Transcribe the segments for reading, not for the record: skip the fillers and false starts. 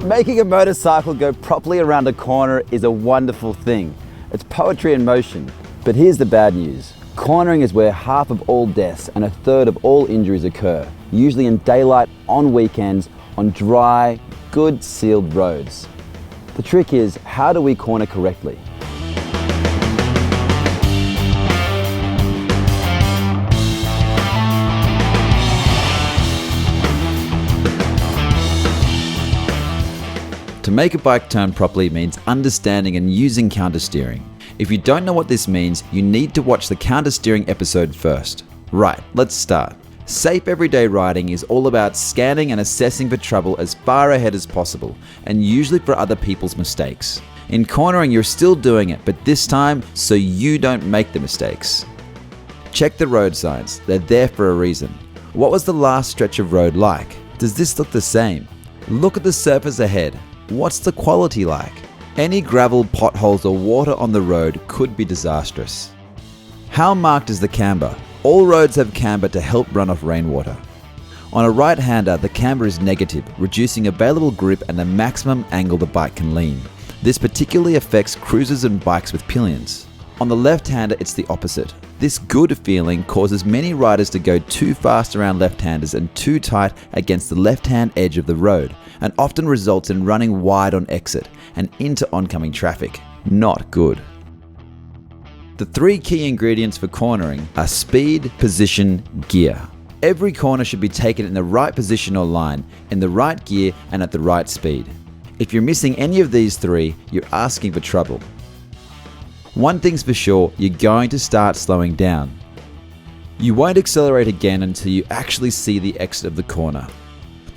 Making a motorcycle go properly around a corner is a wonderful thing. It's poetry in motion. But here's the bad news. Cornering is where half of all deaths and a third of all injuries occur, usually in daylight, on weekends, on dry, good sealed roads. The trick is, how do we corner correctly? To make a bike turn properly means understanding and using counter steering. If you don't know what this means, you need to watch the counter steering episode first. Right, let's start. Safe everyday riding is all about scanning and assessing for trouble as far ahead as possible, and usually for other people's mistakes. In cornering, you're still doing it, but this time so you don't make the mistakes. Check the road signs, they're there for a reason. What was the last stretch of road like? Does this look the same? Look at the surface ahead. What's the quality like? Any gravel, potholes or water on the road could be disastrous. How marked is the camber? All roads have camber to help run off rainwater. On a right-hander, the camber is negative, reducing available grip and the maximum angle the bike can lean. This particularly affects cruisers and bikes with pillions. On the left-hander, it's the opposite. This good feeling causes many riders to go too fast around left-handers and too tight against the left-hand edge of the road, and often results in running wide on exit and into oncoming traffic. Not good. The three key ingredients for cornering are speed, position, gear. Every corner should be taken in the right position or line, in the right gear and at the right speed. If you're missing any of these three, you're asking for trouble. One thing's for sure, you're going to start slowing down. You won't accelerate again until you actually see the exit of the corner.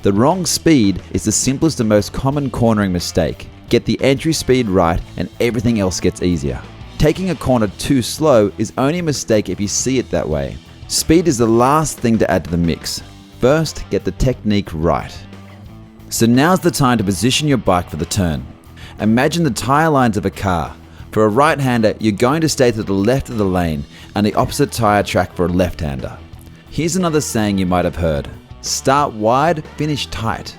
The wrong speed is the simplest and most common cornering mistake. Get the entry speed right and everything else gets easier. Taking a corner too slow is only a mistake if you see it that way. Speed is the last thing to add to the mix. First, get the technique right. So now's the time to position your bike for the turn. Imagine the tyre lines of a car. For a right-hander, you're going to stay to the left of the lane and the opposite tyre track for a left-hander. Here's another saying you might have heard. Start wide, finish tight.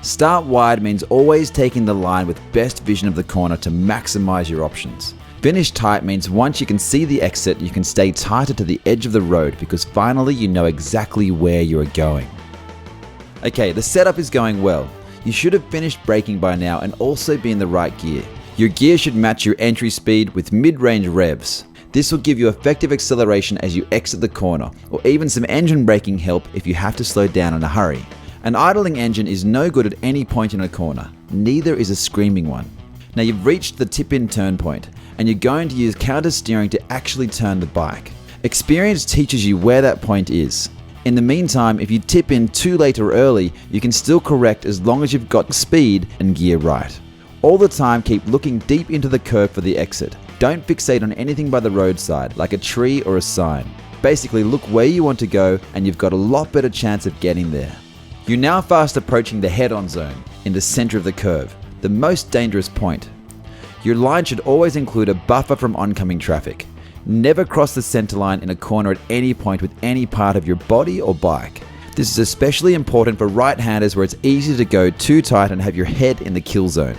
Start wide means always taking the line with best vision of the corner to maximize your options. Finish tight means once you can see the exit, you can stay tighter to the edge of the road because finally you know exactly where you are going. Okay, the setup is going well. You should have finished braking by now and also be in the right gear. Your gear should match your entry speed with mid-range revs. This will give you effective acceleration as you exit the corner, or even some engine braking help if you have to slow down in a hurry. An idling engine is no good at any point in a corner, neither is a screaming one. Now you've reached the tip-in turn point, and you're going to use counter steering to actually turn the bike. Experience teaches you where that point is. In the meantime, if you tip in too late or early, you can still correct as long as you've got speed and gear right. All the time, keep looking deep into the curve for the exit. Don't fixate on anything by the roadside, like a tree or a sign. Basically, look where you want to go and you've got a lot better chance of getting there. You're now fast approaching the head-on zone, in the center of the curve, the most dangerous point. Your line should always include a buffer from oncoming traffic. Never cross the center line in a corner at any point with any part of your body or bike. This is especially important for right-handers where it's easy to go too tight and have your head in the kill zone.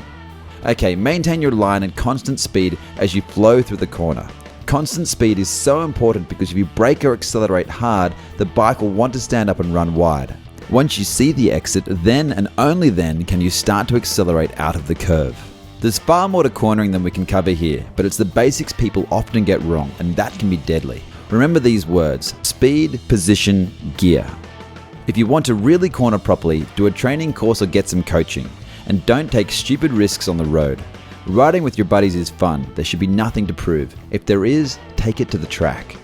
Okay, maintain your line at constant speed as you flow through the corner. Constant speed is so important because if you brake or accelerate hard, the bike will want to stand up and run wide. Once you see the exit, then and only then can you start to accelerate out of the curve. There's far more to cornering than we can cover here, but it's the basics people often get wrong, and that can be deadly. Remember these words: speed, position, gear. If you want to really corner properly, do a training course or get some coaching. And don't take stupid risks on the road. Riding with your buddies is fun. There should be nothing to prove. If there is, take it to the track.